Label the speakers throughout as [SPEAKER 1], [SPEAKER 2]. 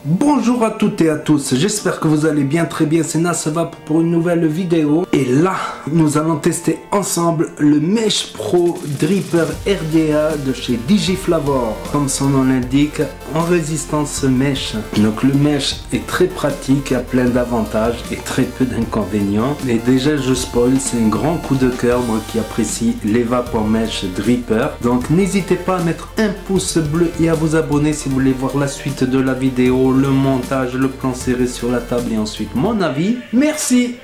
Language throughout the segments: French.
[SPEAKER 1] Bonjour à toutes et à tous, j'espère que vous allez bien, très bien, c'est Nasevap pour une nouvelle vidéo. Et là, nous allons tester ensemble le Mesh Pro Dripper RDA de chez Digiflavor. Comme son nom l'indique, en résistance mèche. Donc le mesh est très pratique, a plein d'avantages et très peu d'inconvénients. Mais déjà je spoil, c'est un grand coup de cœur, moi qui apprécie les Vapor Mesh Dripper. Donc n'hésitez pas à mettre un pouce bleu et à vous abonner si vous voulez voir la suite de la vidéo, le montage, le plan serré sur la table et ensuite mon avis. Merci.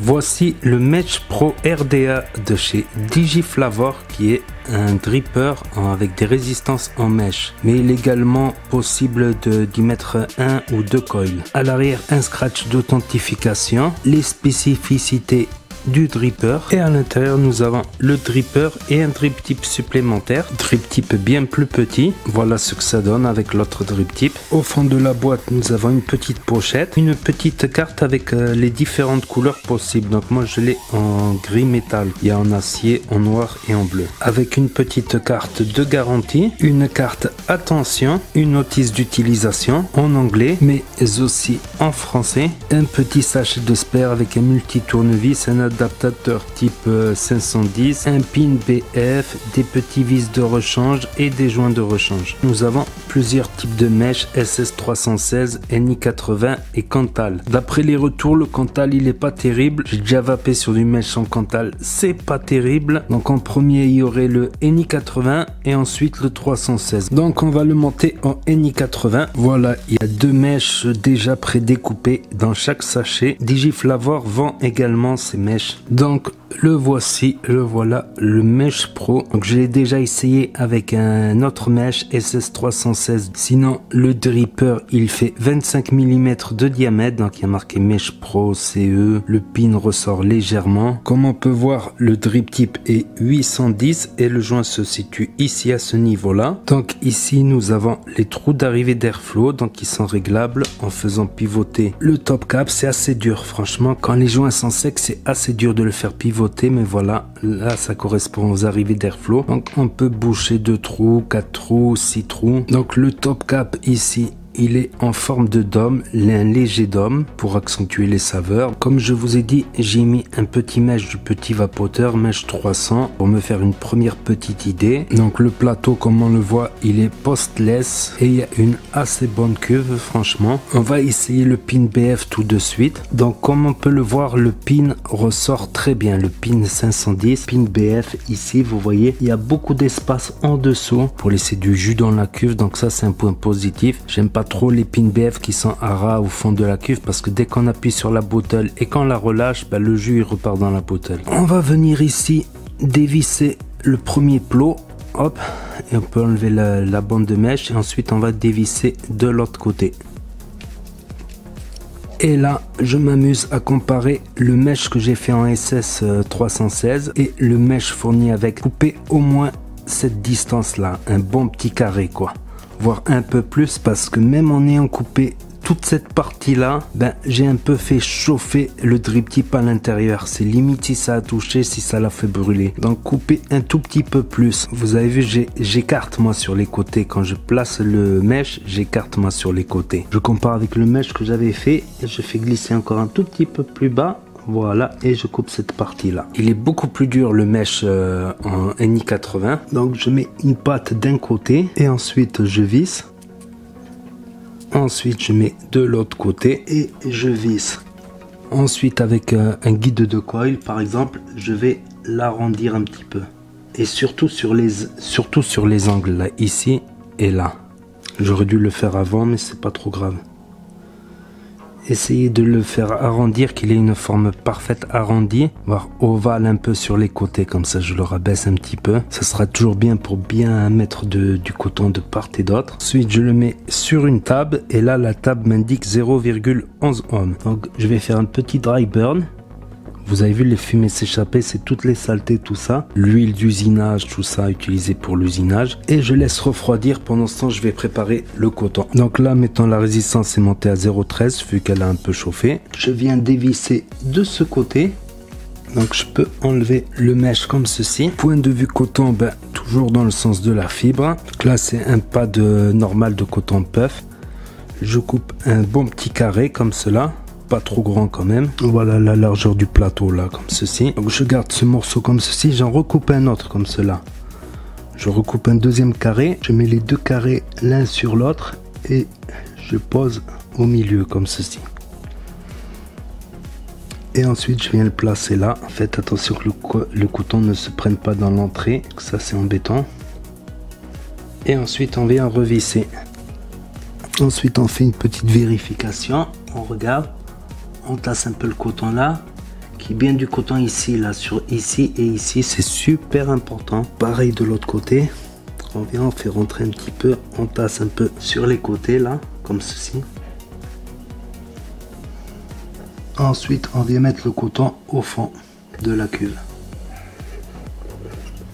[SPEAKER 1] Voici le Mesh Pro RDA de chez Digiflavor qui est un dripper avec des résistances en mèche, mais il est également possible d'y mettre un ou deux coils. À l'arrière, un scratch d'authentification, les spécificités du dripper, et à l'intérieur nous avons le dripper et un drip tip supplémentaire, drip tip bien plus petit. Voilà ce que ça donne avec l'autre drip tip. Au fond de la boîte nous avons une petite pochette, une petite carte avec les différentes couleurs possibles. Donc moi je l'ai en gris métal, il y a en acier, en noir et en bleu, avec une petite carte de garantie, une carte attention, une notice d'utilisation en anglais mais aussi en français, un petit sachet de spare avec un multi tournevis, un adaptateur type 510, un pin BF, des petits vis de rechange et des joints de rechange. Nous avons plusieurs types de mèches, SS316, NI80 et Cantal. D'après les retours, le Cantal il est pas terrible. J'ai déjà vapé sur du mèche en Cantal, c'est pas terrible. Donc en premier il y aurait le NI80 et ensuite le 316. Donc on va le monter en NI80. Voilà, il y a deux mèches déjà prédécoupées dans chaque sachet. Digiflavor vend également ces mèches. Donc le voici, le voilà, le Mesh Pro. Donc je l'ai déjà essayé avec un autre mèche SS316. Sinon le dripper il fait 25 mm de diamètre, donc il y a marqué Mesh Pro CE. Le pin ressort légèrement. Comme on peut voir, le drip tip est 810 et le joint se situe ici à ce niveau là. Donc ici nous avons les trous d'arrivée d'airflow, donc qui sont réglables en faisant pivoter le top cap. C'est assez dur franchement, quand les joints sont secs c'est assez dur de le faire pivoter, mais voilà, là ça correspond aux arrivées d'airflow. Donc on peut boucher 2 trous, 4 trous, 6 trous. Donc le top cap ici il est en forme de dôme, un léger dôme pour accentuer les saveurs. Comme je vous ai dit, j'ai mis un petit mèche du petit vapoteur, mèche 300, pour me faire une première petite idée. Donc le plateau, comme on le voit, il est postless et il y a une assez bonne cuve, franchement. On va essayer le pin BF tout de suite. Donc comme on peut le voir, le pin ressort très bien, le pin 510, pin BF ici, vous voyez, il y a beaucoup d'espace en dessous pour laisser du jus dans la cuve, donc ça c'est un point positif. J'aime pas trop les pins BF qui sont à ras au fond de la cuve parce que dès qu'on appuie sur la bottle et qu'on la relâche, le jus il repart dans la bottle. On va venir ici dévisser le premier plot, hop, et on peut enlever la bande de mèche et ensuite on va dévisser de l'autre côté. Et là, je m'amuse à comparer le mèche que j'ai fait en SS 316 et le mèche fourni avec. Couper au moins cette distance là, un bon petit carré quoi, voire un peu plus, parce que même en ayant coupé toute cette partie là, j'ai un peu fait chauffer le drip tip à l'intérieur. C'est limite si ça a touché, si ça l'a fait brûler. Donc couper un tout petit peu plus. Vous avez vu, j'écarte moi sur les côtés. Quand je place le mèche, j'écarte moi sur les côtés. Je compare avec le mèche que j'avais fait et je fais glisser encore un tout petit peu plus bas. Voilà, et je coupe cette partie là. Il est beaucoup plus dur le mèche en NI80. Donc je mets une patte d'un côté et ensuite je visse. Ensuite je mets de l'autre côté et je visse. Ensuite avec un guide de coil par exemple, je vais l'arrondir un petit peu. Et surtout sur les angles là, ici et là. J'aurais dû le faire avant mais c'est pas trop grave. Essayez de le faire arrondir, qu'il ait une forme parfaite arrondie, voire ovale un peu sur les côtés, comme ça je le rabaisse un petit peu. Ça sera toujours bien pour bien mettre du coton de part et d'autre. Ensuite je le mets sur une table et là la table m'indique 0,11 ohm. Donc je vais faire un petit dry burn. Vous avez vu les fumées s'échapper, c'est toutes les saletés, tout ça. L'huile d'usinage, tout ça utilisé pour l'usinage. Et je laisse refroidir. Pendant ce temps, je vais préparer le coton. Donc là, mettons la résistance est montée à 0,13 vu qu'elle a un peu chauffé. Je viens dévisser de ce côté. Donc je peux enlever le mèche comme ceci. Point de vue coton, toujours dans le sens de la fibre. Donc là, c'est un pas normal de coton puff. je coupe un bon petit carré comme cela. Pas trop grand quand même. Voilà la largeur du plateau là, comme ceci. Donc je garde ce morceau comme ceci, j'en recoupe un autre comme cela. Je recoupe un deuxième carré, je mets les deux carrés l'un sur l'autre et je pose au milieu comme ceci. Et ensuite je viens le placer là. Faites attention que le coton ne se prenne pas dans l'entrée, ça c'est embêtant. Et ensuite on vient revisser. Ensuite on fait une petite vérification, on regarde. On tasse un peu le coton là, qui est bien du coton ici, là, sur ici et ici, c'est super important. Pareil de l'autre côté, on vient, on fait rentrer un petit peu, on tasse un peu sur les côtés là, comme ceci. Ensuite, on vient mettre le coton au fond de la cuve.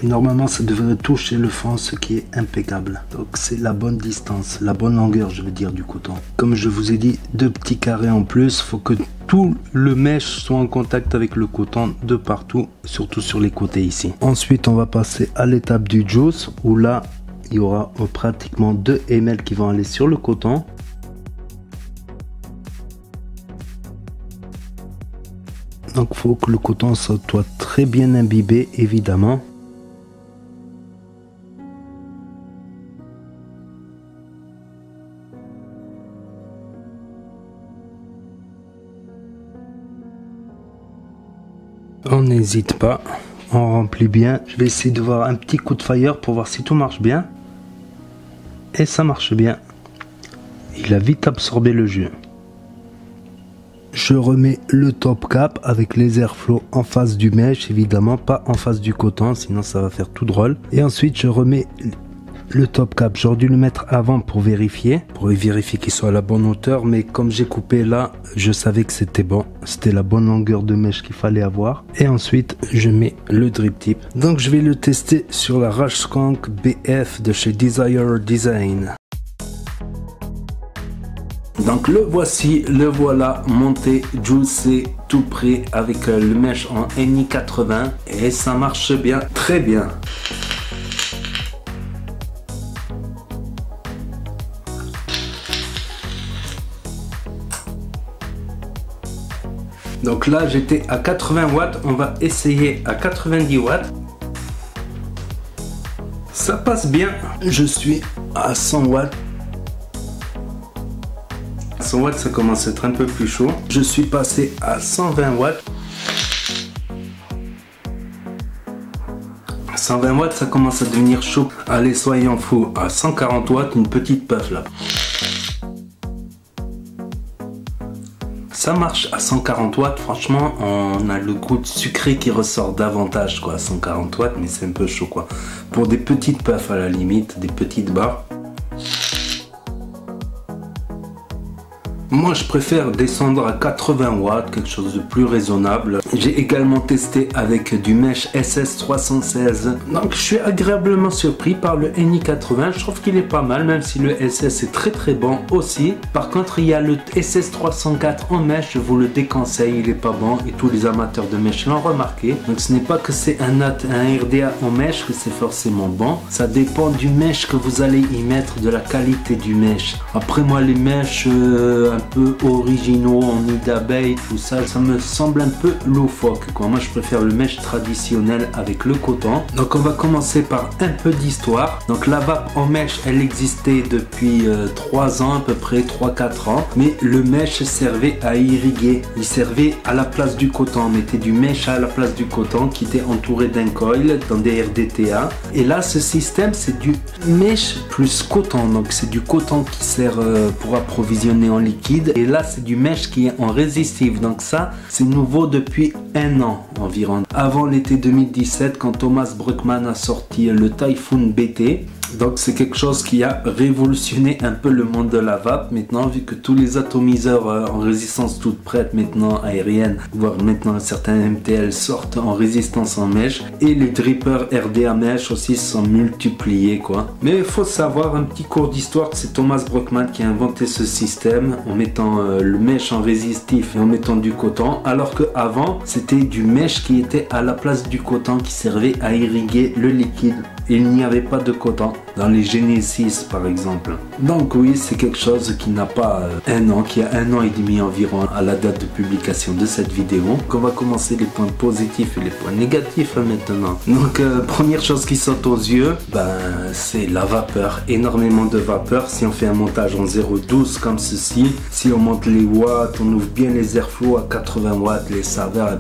[SPEAKER 1] Et normalement, ça devrait toucher le fond, ce qui est impeccable. Donc, c'est la bonne distance, la bonne longueur, je veux dire, du coton. Comme je vous ai dit, 2 petits carrés en plus. Il faut que tout le mèche soit en contact avec le coton de partout, surtout sur les côtés ici. Ensuite, on va passer à l'étape du juice, où là, il y aura pratiquement 2 ml qui vont aller sur le coton. Donc, il faut que le coton soit très bien imbibé, évidemment. On n'hésite pas, on remplit bien. Je vais essayer de voir un petit coup de fire pour voir si tout marche bien. Et ça marche bien. Il a vite absorbé le jus. Je remets le top cap avec les airflows en face du mèche, évidemment pas en face du coton, sinon ça va faire tout drôle. Et ensuite je remets le top cap. J'aurais dû le mettre avant pour vérifier qu'il soit à la bonne hauteur, mais comme j'ai coupé là, je savais que c'était bon, c'était la bonne longueur de mèche qu'il fallait avoir. Et ensuite je mets le drip tip. Donc je vais le tester sur la Rush Skunk BF de chez Desire Design. Donc le voici, le voilà monté, juicé, tout prêt avec le mèche en NI80 et ça marche bien, très bien. Donc là j'étais à 80 watts, on va essayer à 90 watts. Ça passe bien, je suis à 100 watts. 100 watts ça commence à être un peu plus chaud. Je suis passé à 120 watts. 120 watts ça commence à devenir chaud. Allez soyons fous, à 140 watts une petite puff là. Ça marche à 140 watts, franchement, on a le goût de sucré qui ressort davantage quoi, à 140 watts, mais c'est un peu chaud quoi. Pour des petites puffs à la limite, des petites barres. Moi je préfère descendre à 80 watts, quelque chose de plus raisonnable. J'ai également testé avec du mèche SS316. Donc je suis agréablement surpris par le NI80. Je trouve qu'il est pas mal, même si le SS est très bon aussi. Par contre il y a le SS304 en mèche, je vous le déconseille, il est pas bon. Et tous les amateurs de mèche l'ont remarqué. Donc ce n'est pas que c'est un RDA en mèche que c'est forcément bon. Ça dépend du mèche que vous allez y mettre, de la qualité du mèche. Après moi les mèches un peu originaux en nid d'abeille, tout ça, ça me semble un peu loufoque quoi. Moi je préfère le mèche traditionnel avec le coton. Donc on va commencer par un peu d'histoire. Donc la vape en mèche elle existait depuis 3 ans à peu près, 3-4 ans, mais le mèche servait à irriguer, il servait à la place du coton. On mettait du mèche à la place du coton qui était entouré d'un coil dans des RDTA, et là ce système c'est du mèche plus coton, donc c'est du coton qui sert pour approvisionner en liquide, et là c'est du mèche qui est en résistif. Donc ça c'est nouveau depuis 1 an environ, avant l'été 2017 quand Thomas Bruckmann a sorti le Typhoon BT. Donc c'est quelque chose qui a révolutionné un peu le monde de la vape maintenant, vu que tous les atomiseurs en résistance toute prête maintenant aérienne, voire maintenant certains MTL sortent en résistance en mèche, et les drippers RDA mèche aussi sont multipliés quoi. Mais il faut savoir un petit cours d'histoire, c'est Thomas Bruckmann qui a inventé ce système en mettant le mèche en résistif et en mettant du coton, alors que avant c'était du mèche qui était à la place du coton qui servait à irriguer le liquide. Il n'y avait pas de coton. dans les Genesis par exemple. Donc oui, c'est quelque chose qui n'a pas un an, qui a 1 an et demi environ à la date de publication de cette vidéo. Donc on va commencer les points positifs et les points négatifs maintenant. Donc première chose qui saute aux yeux, c'est la vapeur, énormément de vapeur. Si on fait un montage en 0,12 comme ceci, si on monte les watts, on ouvre bien les airflow à 80 watts, les saveurs,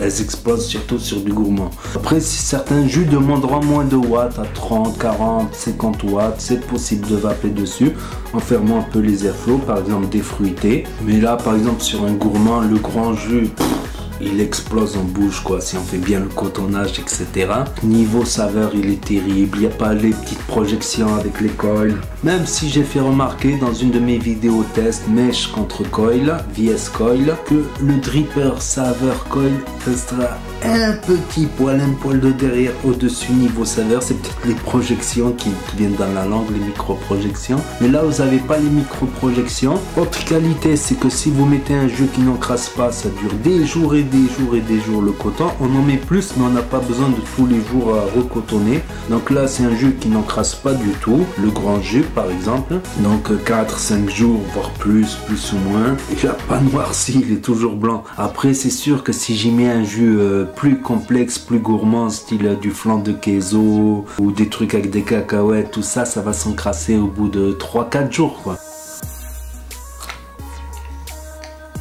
[SPEAKER 1] elles explosent surtout sur du gourmand. Après, si certains jus demanderont moins de watts, à 30, 40, 50 watts, c'est possible de vaper dessus en fermant un peu les airflows, par exemple des fruités. Mais là, par exemple, sur un gourmand, le grand jus, il explose en bouche quoi, si on fait bien le cotonnage, etc. Niveau saveur, il est terrible. Il n'y a pas les petites projections avec les coils. Même si j'ai fait remarquer dans une de mes vidéos test mèche contre coil, VS Coil, que le dripper saveur coil restera un petit poil, un poil de derrière au-dessus niveau saveur. C'est peut-être les projections qui viennent dans la langue, les micro-projections. Mais là, vous n'avez pas les micro-projections. Autre qualité, c'est que si vous mettez un jus qui n'encrasse pas, ça dure des jours et des jours et des jours le coton. On en met plus, mais on n'a pas besoin de tous les jours à recotonner. Donc là, c'est un jus qui n'encrasse pas du tout. Le grand jus, par exemple. Donc 4-5 jours, voire plus ou moins. Il n'a pas noirci, il est toujours blanc. Après, c'est sûr que si j'y mets un jus plus complexe, plus gourmand, style du flan de queso ou des trucs avec des cacahuètes, tout ça, ça va s'encrasser au bout de 3-4 jours, quoi.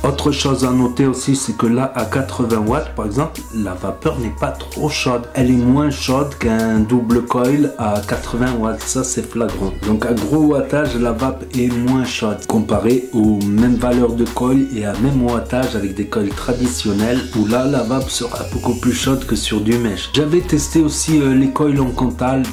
[SPEAKER 1] Autre chose à noter aussi, c'est que là, à 80 watts, par exemple, la vapeur n'est pas trop chaude. Elle est moins chaude qu'un double coil à 80 watts. Ça, c'est flagrant. Donc, à gros wattage, la vape est moins chaude comparé aux mêmes valeurs de coil et à même wattage avec des coils traditionnels où là, la vape sera beaucoup plus chaude que sur du mesh. J'avais testé aussi les coils en Contal.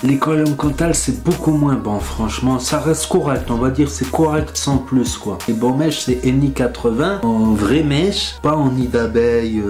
[SPEAKER 1] Les coils en Contal, c'est beaucoup moins bon, franchement. Ça reste correct, on va dire, c'est correct sans plus, quoi. Les bons mèches, c'est NI80 en vrai mèche, pas en nid d'abeille,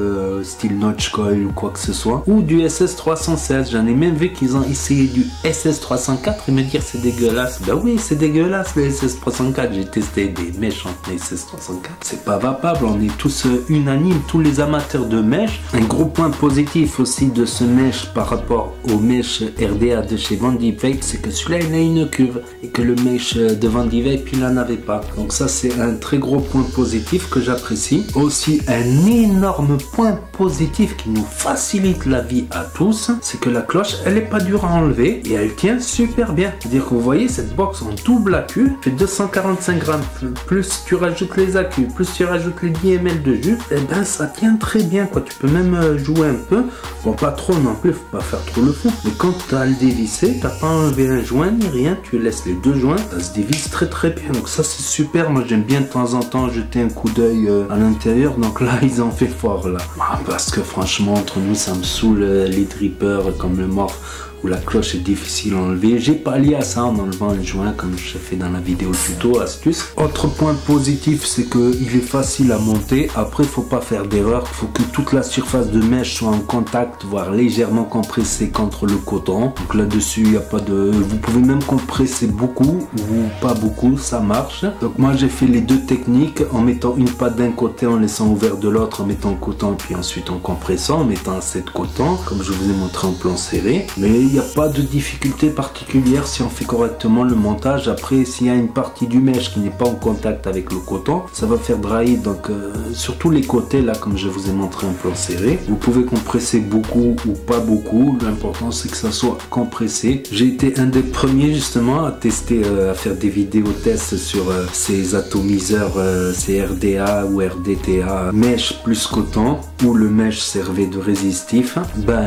[SPEAKER 1] style Notch Coil ou quoi que ce soit. Ou du SS316. J'en ai même vu qu'ils ont essayé du SS304 et me dire c'est dégueulasse. Ben oui, c'est dégueulasse, le SS304. J'ai testé des mèches en SS304. C'est pas vapable, on est tous unanimes, tous les amateurs de mèches. Un gros point positif aussi de ce mèche par rapport aux mèches RDA de chez Van Dievape, c'est que celui-là il a une cuve et que le mèche de Van Dievape il n'en avait pas. Donc ça c'est un très gros point positif que j'apprécie. Aussi un énorme point positif qui nous facilite la vie à tous, c'est que la cloche elle est pas dure à enlever et elle tient super bien. C'est-à-dire que vous voyez cette box en double accu fait 245 grammes, plus tu rajoutes les accus, plus tu rajoutes les 10 ml de jus, et ben ça tient très bien quoi. Tu peux même jouer un peu, bon pas trop non plus, faut pas faire trop le fou, mais quand tu as le dévissé, t'as pas enlevé un joint ni rien, tu laisses les deux joints, ça se dévisse très bien. Donc ça c'est super, moi j'aime bien de temps en temps jeter un coup d'œil à l'intérieur. Donc là ils ont fait fort là, parce que franchement entre nous ça me saoule les drippers comme le Morph où la cloche est difficile à enlever. J'ai pallié à ça en enlevant un joint comme je fais dans la vidéo tuto astuce. Autre point positif, c'est que il est facile à monter. Après, faut pas faire d'erreur. Faut que toute la surface de mèche soit en contact, voire légèrement compressée contre le coton. Donc là-dessus, il n'y a pas de... Vous pouvez même compresser beaucoup ou pas beaucoup, ça marche. Donc moi, j'ai fait les deux techniques en mettant une patte d'un côté, en laissant ouvert de l'autre, en mettant le coton, puis ensuite en compressant, en mettant assez de coton, comme je vous ai montré en plan serré. Mais il n'y a pas de difficulté particulière si on fait correctement le montage. Après, s'il y a une partie du mèche qui n'est pas en contact avec le coton, ça va faire drailler. Donc surtout les côtés là, comme je vous ai montré en plan serré, vous pouvez compresser beaucoup ou pas beaucoup. L'important c'est que ça soit compressé. J'ai été un des premiers justement à tester, à faire des vidéos tests sur ces atomiseurs, ces RDA ou RDTA mèche plus coton, où le mèche servait de résistif.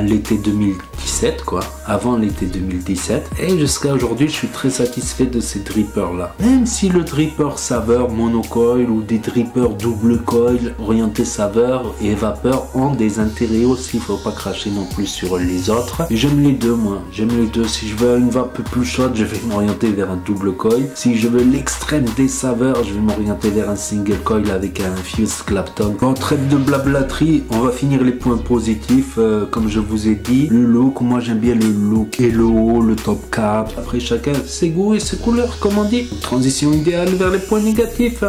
[SPEAKER 1] L'été 2017 quoi, avant l'été 2017, et jusqu'à aujourd'hui je suis très satisfait de ces drippers là. Même si le dripper saveur monocoil ou des drippers double coil orienté saveur et vapeur ont des intérêts aussi, il faut pas cracher non plus sur les autres. J'aime les deux, moi j'aime les deux. Si je veux une vape plus chaude, je vais m'orienter vers un double coil. Si je veux l'extrême des saveurs, je vais m'orienter vers un single coil avec un Fuse Clapton. Bon, trêve de blablaterie, on va finir les points positifs. Comme je vous ai dit, le look, moi j'aime bien le look et le haut, le top cap. Après chacun ses goûts et ses couleurs, comme on dit. Transition idéale vers les points négatifs.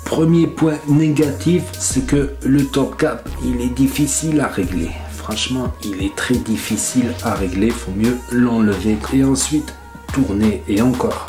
[SPEAKER 1] Premier point négatif, c'est que le top cap, il est difficile à régler. franchement il est très difficile à régler, faut mieux l'enlever et ensuite tourner et encore.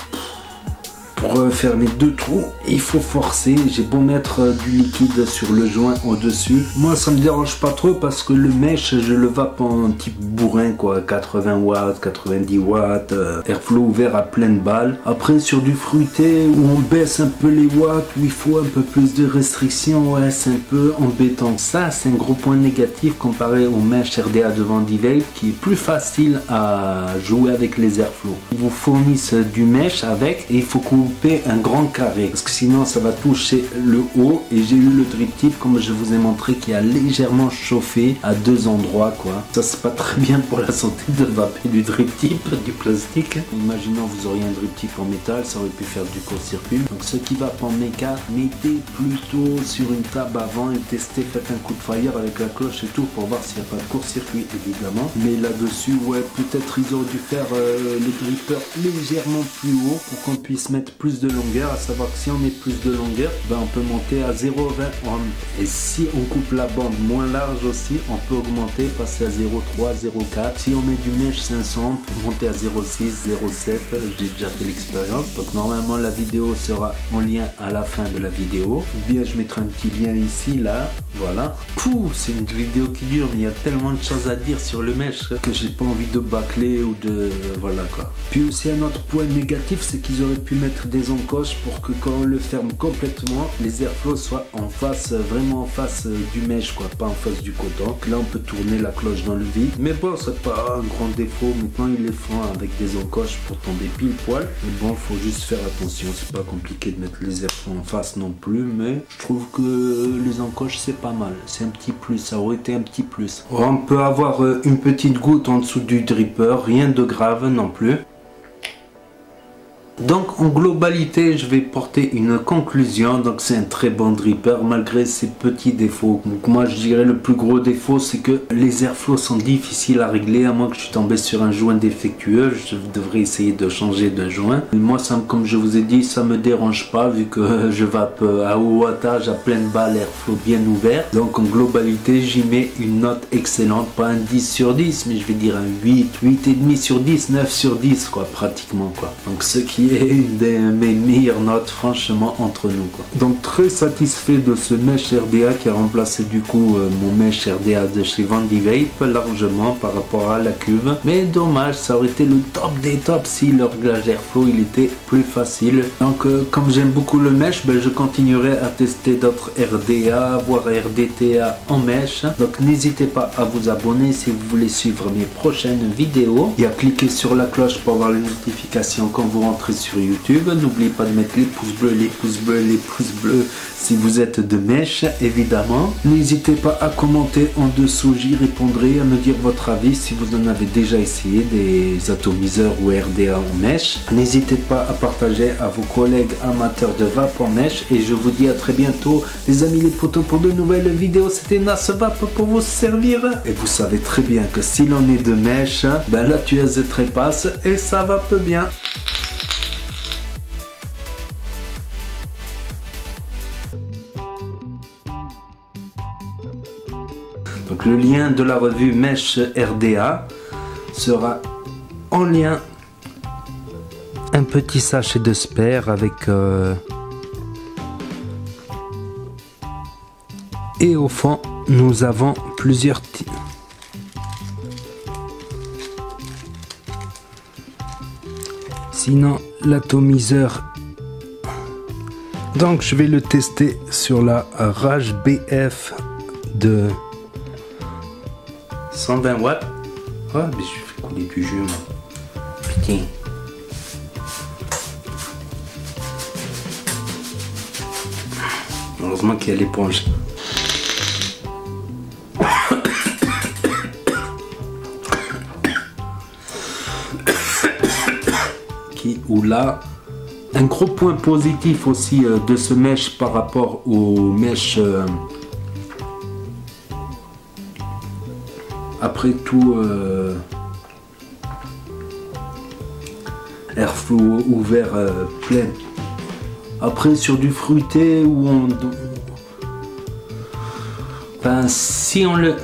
[SPEAKER 1] Pour faire mes deux trous, il faut forcer. J'ai beau mettre du liquide sur le joint au-dessus. Moi, ça me dérange pas trop parce que le mèche, je le vape en type bourrin, quoi. 80 watts, 90 watts, airflow ouvert à pleine balle. Après, sur du fruité, où on baisse un peu les watts, où il faut un peu plus de restrictions, ouais, c'est un peu embêtant. Ça, c'est un gros point négatif comparé au mèche RDA de Vandivape, qui est plus facile à jouer avec les airflows. Ils vous fournissent du mèche avec et il faut couper un grand carré parce que sinon ça va toucher le haut. Et j'ai eu le drip tip comme je vous ai montré qui a légèrement chauffé à deux endroits, quoi. Ça c'est pas très bien pour la santé de vaper du drip tip, du plastique. Imaginons vous auriez un drip tip en métal, ça aurait pu faire du court-circuit. Donc ceux qui vapent en méca, mettez plutôt sur une table avant et testez, faites un coup de fire avec la cloche et tout pour voir s'il n'y a pas de court-circuit évidemment. Mais là-dessus, ouais, peut-être ils auraient dû faire le dripper légèrement plus haut pour qu'on puisse mettre plus de longueur, à savoir que si on met plus de longueur, ben on peut monter à 0,20 ohm. Et si on coupe la bande moins large aussi, on peut augmenter, passer à 0,3, 0,4. Si on met du mèche 500, on peut monter à 0,6, 0,7. J'ai déjà fait l'expérience. Donc normalement la vidéo sera en lien à la fin de la vidéo. Ou bien je mettrai un petit lien ici, là. Voilà. Pouh, c'est une vidéo qui dure, mais il y a tellement de choses à dire sur le mèche que j'ai pas envie de bâcler ou de... voilà quoi. Puis aussi un autre point négatif, c'est qu'ils auraient pu mettre des encoches pour que quand on le ferme complètement, les airflows soient en face, vraiment en face du mèche, quoi, pas en face du coton. Donc là on peut tourner la cloche dans le vide. Mais bon, c'est pas un grand défaut. Maintenant ils les font avec des encoches pour tomber pile poil. Mais bon, faut juste faire attention. C'est pas compliqué de mettre les airflows en face non plus. Mais je trouve que les encoches c'est pas mal. C'est un petit plus. Ça aurait été un petit plus. On peut avoir une petite goutte en dessous du dripper. Rien de grave non plus. Donc en globalité je vais porter une conclusion. Donc c'est un très bon dripper malgré ses petits défauts. Donc moi je dirais le plus gros défaut c'est que les airflows sont difficiles à régler. À moins que je suis tombé sur un joint défectueux, je devrais essayer de changer de joint. Mais moi ça, comme je vous ai dit, ça me dérange pas vu que je vape à haut wattage, à pleine balle, airflow bien ouvert. Donc en globalité j'y mets une note excellente. Pas un 10 sur 10 mais je vais dire un 8, 8,5 sur 10, 9 sur 10 quoi, pratiquement quoi. Donc ce qui est une de mes meilleures notes franchement entre nous quoi. Donc très satisfait de ce mèche RDA qui a remplacé du coup mon mèche RDA de chez Vandivape largement par rapport à la cuve. Mais dommage, ça aurait été le top des tops si le réglage airflow il était plus facile. Donc comme j'aime beaucoup le mèche, ben, je continuerai à tester d'autres RDA voire RDTA en mèche. Donc n'hésitez pas à vous abonner si vous voulez suivre mes prochaines vidéos et à cliquer sur la cloche pour avoir les notifications quand vous rentrez sur YouTube. N'oubliez pas de mettre les pouces bleus, les pouces bleus, les pouces bleus si vous êtes de mèche évidemment. N'hésitez pas à commenter en dessous, j'y répondrai, à me dire votre avis si vous en avez déjà essayé des atomiseurs ou RDA en mèche. N'hésitez pas à partager à vos collègues amateurs de vape en mèche et je vous dis à très bientôt les amis les potos pour de nouvelles vidéos. C'était NasVape pour vous servir et vous savez très bien que si l'on est de mèche, ben la tueuse trépasse et ça vape bien. Donc le lien de la revue Mèche RDA sera en lien. Un petit sachet de spare avec et au fond nous avons plusieurs sinon l'atomiseur. Donc je vais le tester sur la Rage BF de 120 watts. Oh, mais je fais couler du jus. Putain. Heureusement qu'il y a l'éponge. Qui ou là. Un gros point positif aussi de ce mèche par rapport au mèche. Après tout, airflow ouvert plein. Après sur du fruité où on... Enfin, si on le...